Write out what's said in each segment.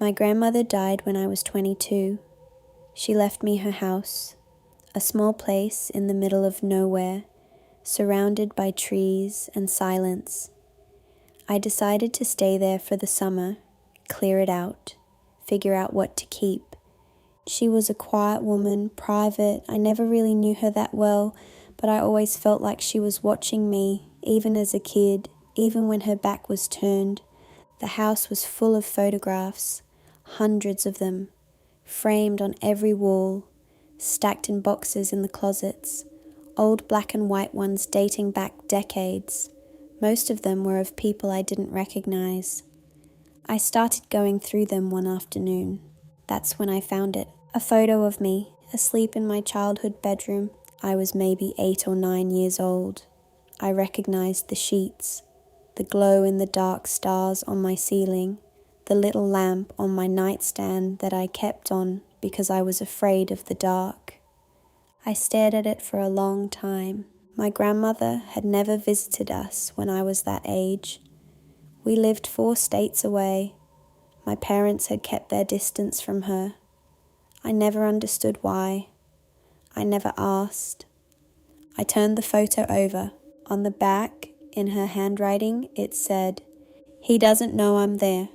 My grandmother died when I was 22. She left me her house, a small place in the middle of nowhere, surrounded by trees and silence. I decided to stay there for the summer, clear it out, figure out what to keep. She was a quiet woman, private. I never really knew her that well, but I always felt like she was watching me, even as a kid, even when her back was turned. The house was full of photographs, hundreds of them, framed on every wall, stacked in boxes in the closets, old black and white ones dating back decades. Most of them were of people I didn't recognize. I started going through them one afternoon. That's when I found it. A photo of me, asleep in my childhood bedroom. I was maybe 8 or 9 years old. I recognized the sheets, the glow in the dark stars on my ceiling, the little lamp on my nightstand that I kept on because I was afraid of the dark. I stared at it for a long time. My grandmother had never visited us when I was that age. We lived 4 states away. My parents had kept their distance from her. I never understood why. I never asked. I turned the photo over. On the back, in her handwriting, it said, "He doesn't know I'm there."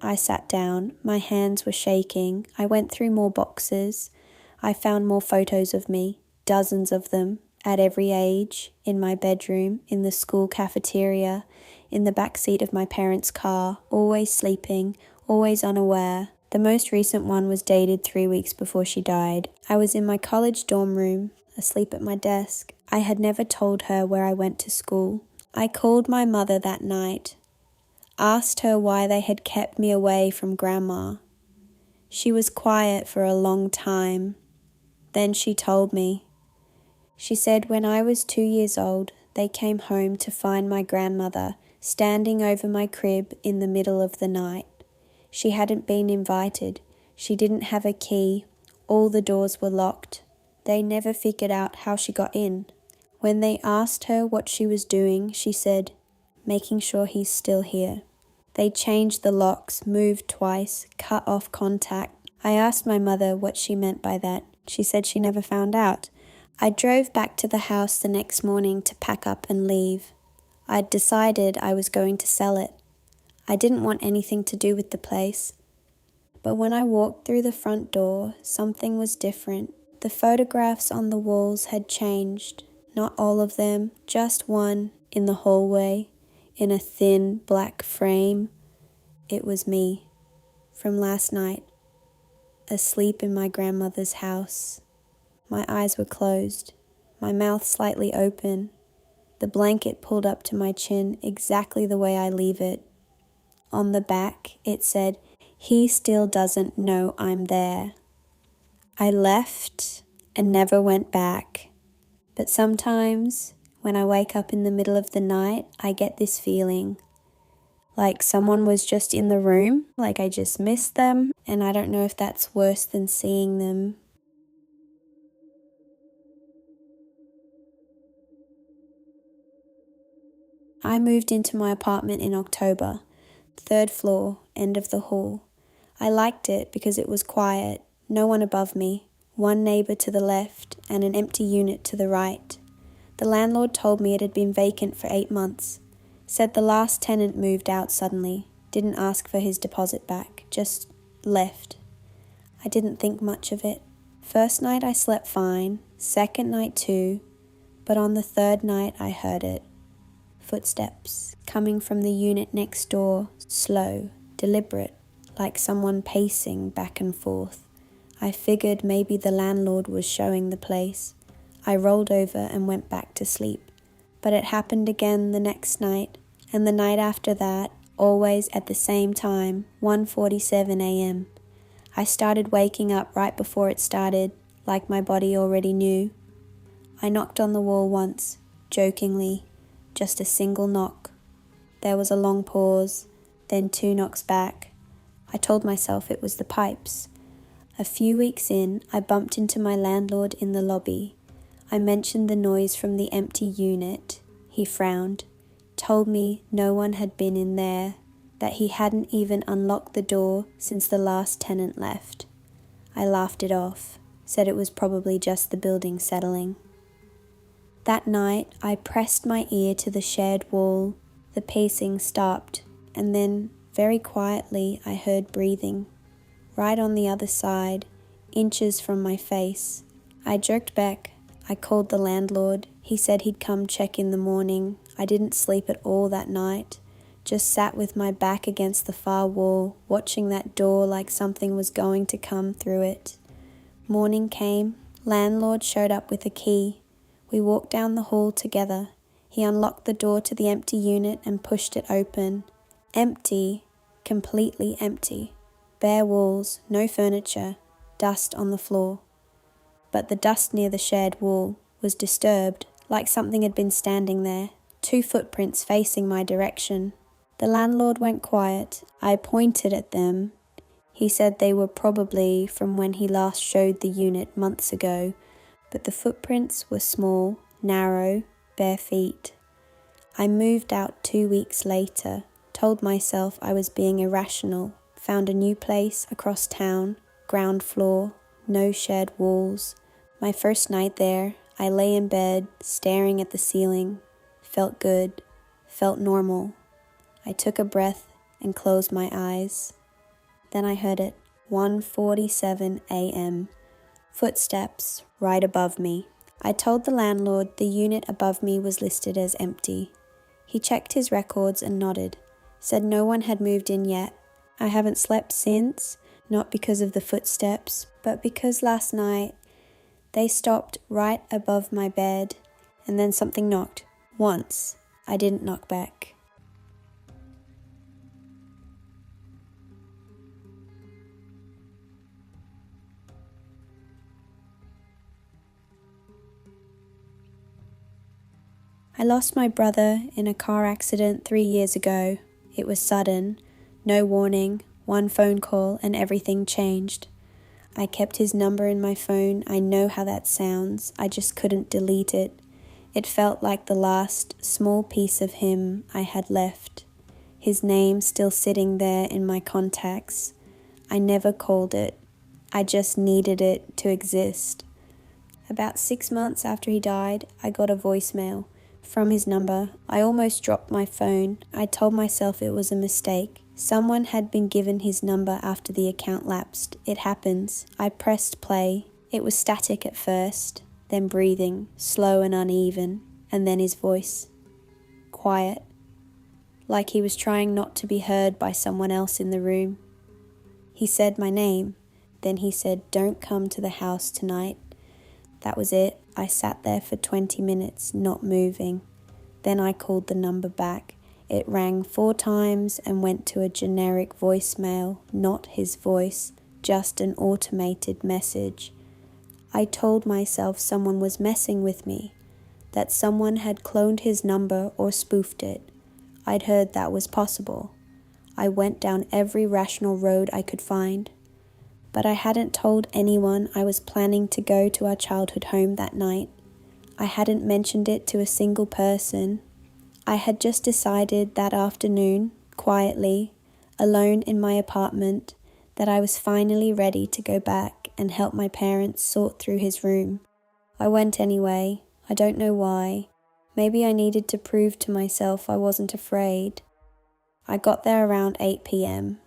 I sat down. My hands were shaking. I went through more boxes. I found more photos of me, dozens of them, at every age, in my bedroom, in the school cafeteria, in the back seat of my parents' car, always sleeping, always unaware. The most recent one was dated 3 weeks before she died. I was in my college dorm room, asleep at my desk. I had never told her where I went to school. I called my mother that night, asked her why they had kept me away from Grandma. She was quiet for a long time. Then she told me. She said when I was 2 years old, they came home to find my grandmother standing over my crib in the middle of the night. She hadn't been invited. She didn't have a key. All the doors were locked. They never figured out how she got in. When they asked her what she was doing, she said, "Making sure he's still here." They changed the locks, moved twice, cut off contact. I asked my mother what she meant by that. She said she never found out. I drove back to the house the next morning to pack up and leave. I'd decided I was going to sell it. I didn't want anything to do with the place. But when I walked through the front door, something was different. The photographs on the walls had changed. Not all of them, just one, in the hallway, in a thin black frame. It was me, from last night, asleep in my grandmother's house. My eyes were closed, my mouth slightly open, the blanket pulled up to my chin exactly the way I leave it. On the back, it said, "He still doesn't know I'm there." I left and never went back. But sometimes, when I wake up in the middle of the night, I get this feeling like someone was just in the room, like I just missed them, and I don't know if that's worse than seeing them. I moved into my apartment in October, 3rd floor, end of the hall. I liked it because it was quiet, no one above me, one neighbor to the left and an empty unit to the right. The landlord told me it had been vacant for 8 months, said the last tenant moved out suddenly, didn't ask for his deposit back, just left. I didn't think much of it. First night I slept fine, second night too, but on the 3rd night I heard it. Footsteps coming from the unit next door, slow, deliberate, like someone pacing back and forth. I figured maybe the landlord was showing the place. I rolled over and went back to sleep. But it happened again the next night, and the night after that, always at the same time, 1:47 a.m. I started waking up right before it started, like my body already knew. I knocked on the wall once, jokingly, just a single knock. There was a long pause, then 2 knocks back. I told myself it was the pipes. A few weeks in, I bumped into my landlord in the lobby. I mentioned the noise from the empty unit. He frowned, told me no one had been in there. that he hadn't even unlocked the door since the last tenant left. I laughed it off, said it was probably just the building settling. That night, I pressed my ear to the shared wall. The pacing stopped, and then, very quietly, I heard breathing. Right on the other side, inches from my face. I jerked back. I called the landlord. He said he'd come check in the morning. I didn't sleep at all that night. Just sat with my back against the far wall, watching that door like something was going to come through it. Morning came. Landlord showed up with a key. We walked down the hall together. He unlocked the door to the empty unit and pushed it open. Empty, completely empty. Bare walls, no furniture, dust on the floor. But the dust near the shared wall was disturbed, like something had been standing there, 2 footprints facing my direction. The landlord went quiet. I pointed at them. He said they were probably from when he last showed the unit months ago, but the footprints were small, narrow, bare feet. I moved out 2 weeks later, told myself I was being irrational, found a new place across town, ground floor, no shared walls. My first night there, I lay in bed, staring at the ceiling. Felt good, felt normal. I took a breath and closed my eyes. Then I heard it, 1:47 a.m. Footsteps right above me. I told the landlord the unit above me was listed as empty. He checked his records and nodded, said no one had moved in yet. I haven't slept since, not because of the footsteps, but because last night they stopped right above my bed, and then something knocked. Once. I didn't knock back. I lost my brother in a car accident 3 years ago. It was sudden, no warning, 1 phone call and everything changed. I kept his number in my phone. I know how that sounds. I just couldn't delete it. It felt like the last small piece of him I had left. His name still sitting there in my contacts. I never called it. I just needed it to exist. About 6 months after he died, I got a voicemail from his number. I almost dropped my phone. I told myself it was a mistake. Someone had been given his number after the account lapsed. It happens. I pressed play. It was static at first, then breathing, slow and uneven, and then his voice. Quiet, like he was trying not to be heard by someone else in the room. He said my name. Then he said, "Don't come to the house tonight." That was it. I sat there for 20 minutes, not moving. Then I called the number back. It rang 4 times and went to a generic voicemail, not his voice, just an automated message. I told myself someone was messing with me, that someone had cloned his number or spoofed it. I'd heard that was possible. I went down every rational road I could find. But I hadn't told anyone I was planning to go to our childhood home that night. I hadn't mentioned it to a single person. I had just decided that afternoon, quietly, alone in my apartment, that I was finally ready to go back and help my parents sort through his room. I went anyway. I don't know why. Maybe I needed to prove to myself I wasn't afraid. I got there around 8 p.m.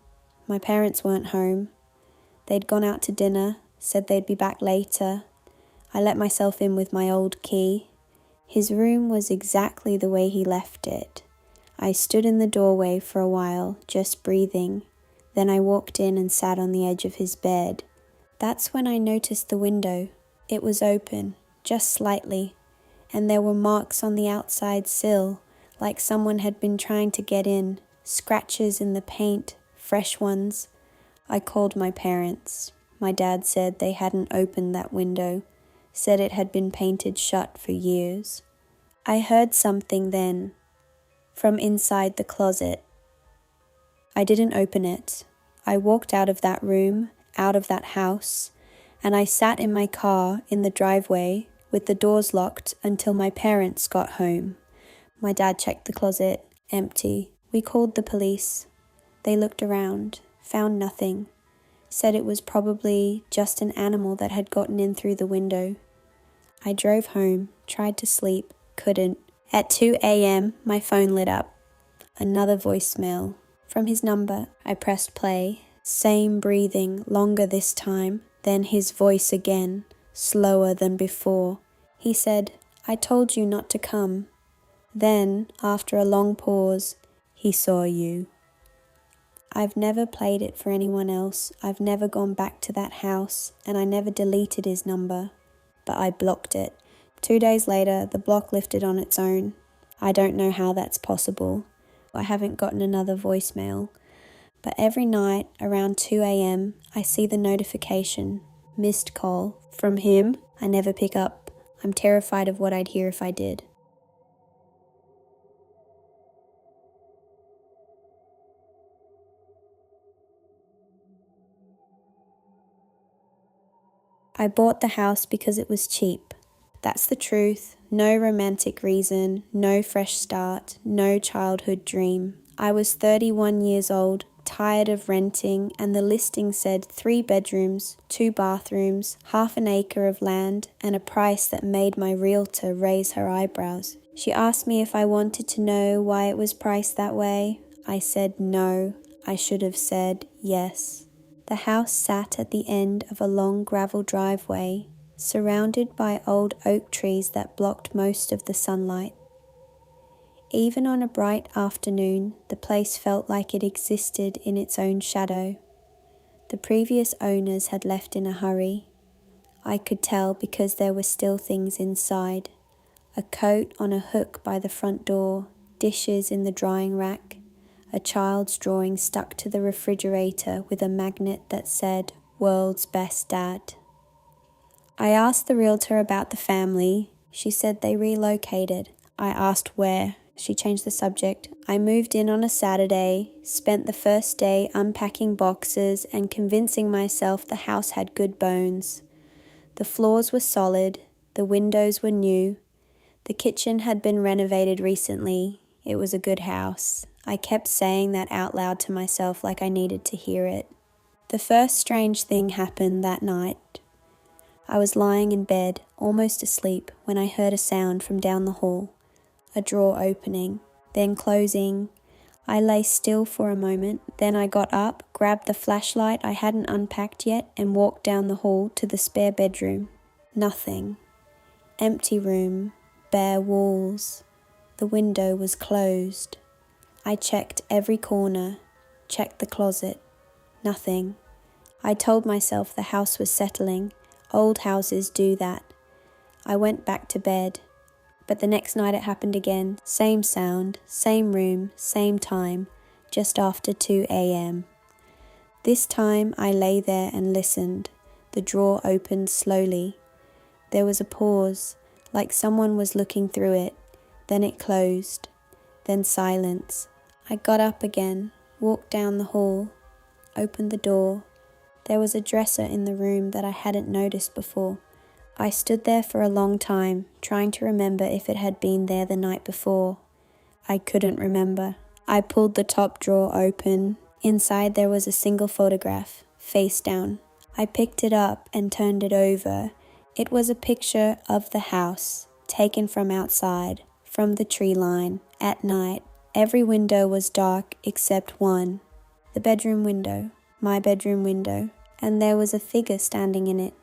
My parents weren't home. They'd gone out to dinner, said they'd be back later. I let myself in with my old key. His room was exactly the way he left it. I stood in the doorway for a while, just breathing. Then I walked in and sat on the edge of his bed. That's when I noticed the window. It was open, just slightly, and there were marks on the outside sill, like someone had been trying to get in, scratches in the paint, fresh ones. I called my parents. My dad said they hadn't opened that window, said it had been painted shut for years. I heard something then, from inside the closet. I didn't open it. I walked out of that room, out of that house, and I sat in my car in the driveway with the doors locked until my parents got home. My dad checked the closet, empty. We called the police. They looked around, found nothing, said it was probably just an animal that had gotten in through the window. I drove home, tried to sleep, couldn't. At 2 a.m., my phone lit up. Another voicemail. From his number, I pressed play. Same breathing, longer this time. Then his voice again, slower than before. He said, "I told you not to come." Then, after a long pause, "He saw you." I've never played it for anyone else. I've never gone back to that house, and I never deleted his number. But I blocked it. 2 days later, the block lifted on its own. I don't know how that's possible. I haven't gotten another voicemail. But every night, around 2 a.m., I see the notification, missed call, from him. I never pick up. I'm terrified of what I'd hear if I did. I bought the house because it was cheap. That's the truth. No romantic reason, no fresh start, no childhood dream. I was 31 years old, tired of renting, and the listing said 3 bedrooms, 2 bathrooms, half an acre of land, and a price that made my realtor raise her eyebrows. She asked me if I wanted to know why it was priced that way. I said no. I should have said yes. The house sat at the end of a long gravel driveway, surrounded by old oak trees that blocked most of the sunlight. Even on a bright afternoon, the place felt like it existed in its own shadow. The previous owners had left in a hurry. I could tell because there were still things inside. A coat on a hook by the front door, dishes in the drying rack, a child's drawing stuck to the refrigerator with a magnet that said, "World's Best Dad." I asked the realtor about the family. She said they relocated. I asked where. She changed the subject. I moved in on a Saturday, spent the first day unpacking boxes and convincing myself the house had good bones. The floors were solid, the windows were new, the kitchen had been renovated recently. It was a good house. I kept saying that out loud to myself like I needed to hear it. The first strange thing happened that night. I was lying in bed, almost asleep, when I heard a sound from down the hall. A drawer opening, then closing. I lay still for a moment, then I got up, grabbed the flashlight I hadn't unpacked yet, and walked down the hall to the spare bedroom. Nothing. Empty room, bare walls. The window was closed. I checked every corner, checked the closet. Nothing. I told myself the house was settling. Old houses do that. I went back to bed. But the next night it happened again. Same sound, same room, same time, just after 2 a.m. This time I lay there and listened. The drawer opened slowly. There was a pause, like someone was looking through it. Then it closed. Then silence. I got up again, walked down the hall, opened the door. There was a dresser in the room that I hadn't noticed before. I stood there for a long time, trying to remember if it had been there the night before. I couldn't remember. I pulled the top drawer open. Inside there was a single photograph, face down. I picked it up and turned it over. It was a picture of the house, taken from outside, from the tree line, at night. Every window was dark except one. The bedroom window, my bedroom window, and there was a figure standing in it.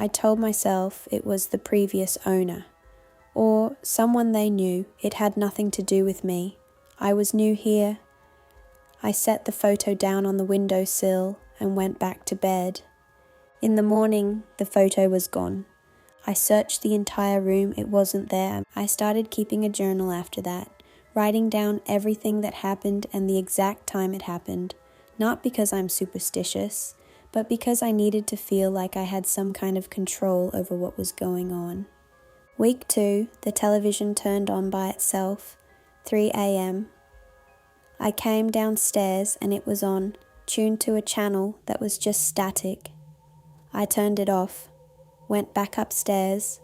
I told myself it was the previous owner, or someone they knew. It had nothing to do with me. I was new here. I set the photo down on the windowsill and went back to bed. In the morning, the photo was gone. I searched the entire room. It wasn't there. I started keeping a journal after that, writing down everything that happened and the exact time it happened, not because I'm superstitious, but because I needed to feel like I had some kind of control over what was going on. Week 2, the television turned on by itself, 3 a.m. I came downstairs and it was on, tuned to a channel that was just static. I turned it off, went back upstairs.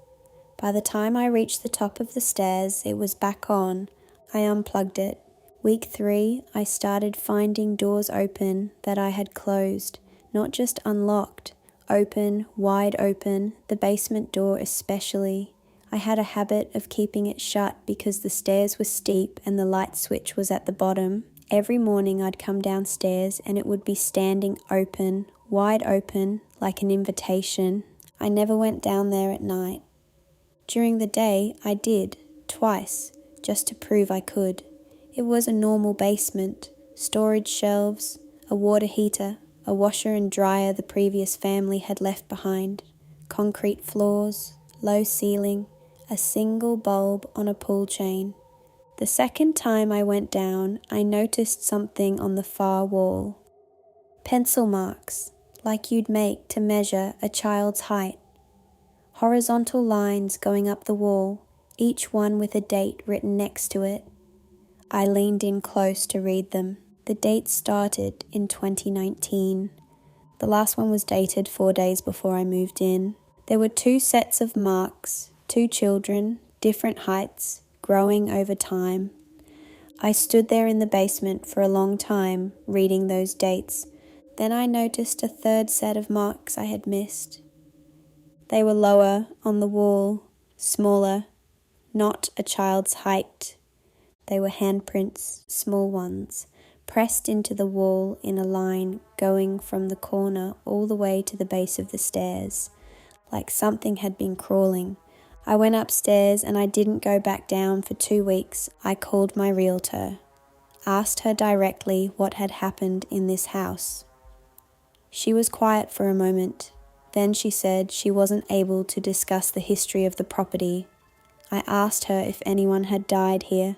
By the time I reached the top of the stairs, it was back on. I unplugged it, Week 3, I started finding doors open that I had closed, not just unlocked, open, wide open, the basement door especially. I had a habit of keeping it shut because the stairs were steep and the light switch was at the bottom. Every morning I'd come downstairs and it would be standing open, wide open, like an invitation. I never went down there at night. During the day, I did, twice, just to prove I could. It was a normal basement, storage shelves, a water heater, a washer and dryer the previous family had left behind, concrete floors, low ceiling, a single bulb on a pull chain. The second time I went down, I noticed something on the far wall. Pencil marks, like you'd make to measure a child's height. Horizontal lines going up the wall, each one with a date written next to it. I leaned in close to read them. The dates started in 2019. The last one was dated 4 days before I moved in. There were 2 sets of marks, 2 children, different heights, growing over time. I stood there in the basement for a long time, reading those dates. Then I noticed a 3rd set of marks I had missed. They were lower on the wall, smaller, not a child's height. They were handprints, small ones, pressed into the wall in a line going from the corner all the way to the base of the stairs, like something had been crawling. I went upstairs and I didn't go back down for 2 weeks. I called my realtor, asked her directly what had happened in this house. She was quiet for a moment. Then she said she wasn't able to discuss the history of the property. I asked her if anyone had died here.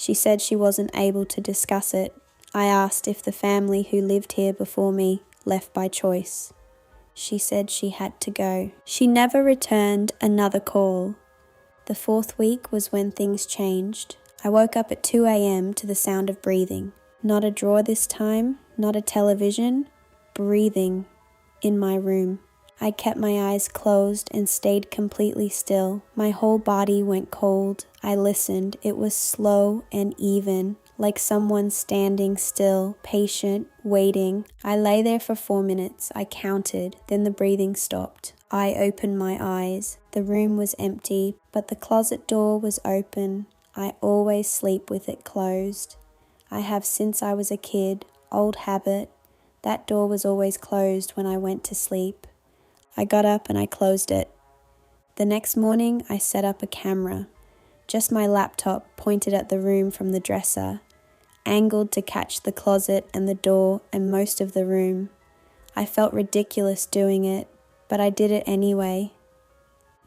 She said she wasn't able to discuss it. I asked if the family who lived here before me left by choice. She said she had to go. She never returned another call. The 4th week was when things changed. I woke up at 2 a.m. to the sound of breathing. Not a drawer this time, not a television, breathing in my room. I kept my eyes closed and stayed completely still. My whole body went cold. I listened. It was slow and even, like someone standing still, patient, waiting. I lay there for 4 minutes. I counted. Then the breathing stopped. I opened my eyes. The room was empty, but the closet door was open. I always sleep with it closed. I have since I was a kid. Old habit. That door was always closed when I went to sleep. I got up and I closed it. The next morning, I set up a camera, just my laptop pointed at the room from the dresser, angled to catch the closet and the door and most of the room. I felt ridiculous doing it, but I did it anyway.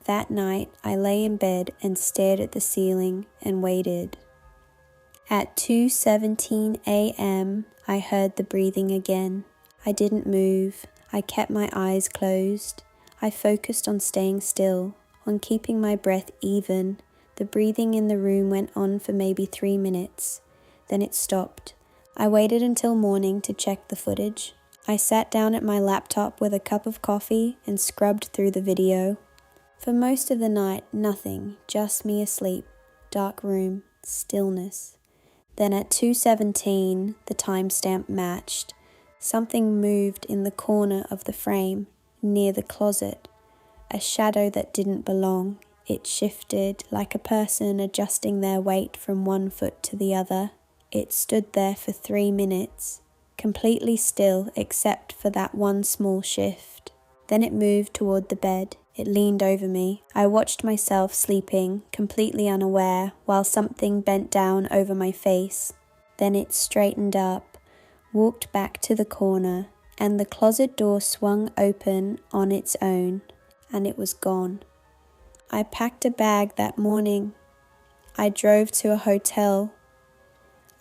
That night, I lay in bed and stared at the ceiling and waited. At 2:17 a.m., I heard the breathing again. I didn't move. I kept my eyes closed. I focused on staying still, on keeping my breath even. The breathing in the room went on for maybe 3 minutes. Then it stopped. I waited until morning to check the footage. I sat down at my laptop with a cup of coffee and scrubbed through the video. For most of the night, nothing, just me asleep. Dark room, stillness. Then at 2:17, the timestamp matched. Something moved in the corner of the frame, near the closet. A shadow that didn't belong. It shifted like a person adjusting their weight from one foot to the other. It stood there for 3 minutes, completely still except for that one small shift. Then it moved toward the bed. It leaned over me. I watched myself sleeping, completely unaware, while something bent down over my face. Then it straightened up, walked back to the corner, and the closet door swung open on its own, and it was gone. I packed a bag that morning. I drove to a hotel.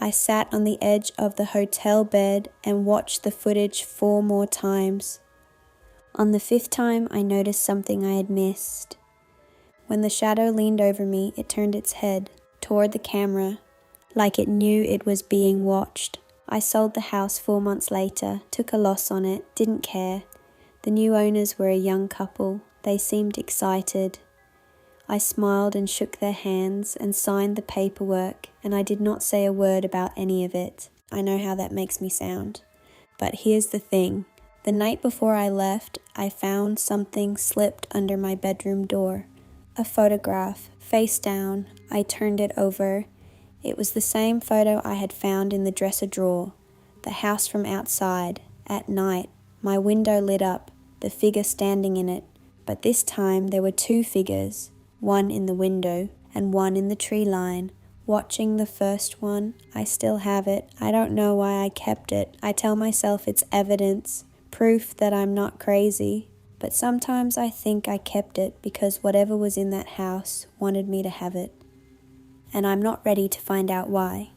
I sat on the edge of the hotel bed and watched the footage 4 more times. On the 5th time, I noticed something I had missed. When the shadow leaned over me, it turned its head toward the camera, like it knew it was being watched. I sold the house 4 months later, took a loss on it, didn't care. The new owners were a young couple. They seemed excited. I smiled and shook their hands and signed the paperwork, and I did not say a word about any of it. I know how that makes me sound. But here's the thing. The night before I left, I found something slipped under my bedroom door. A photograph, face down. I turned it over. It was the same photo I had found in the dresser drawer. The house from outside, at night, my window lit up, the figure standing in it. But this time there were two figures, one in the window and one in the tree line. Watching the first one, I still have it. I don't know why I kept it. I tell myself it's evidence, proof that I'm not crazy. But sometimes I think I kept it because whatever was in that house wanted me to have it. And I'm not ready to find out why.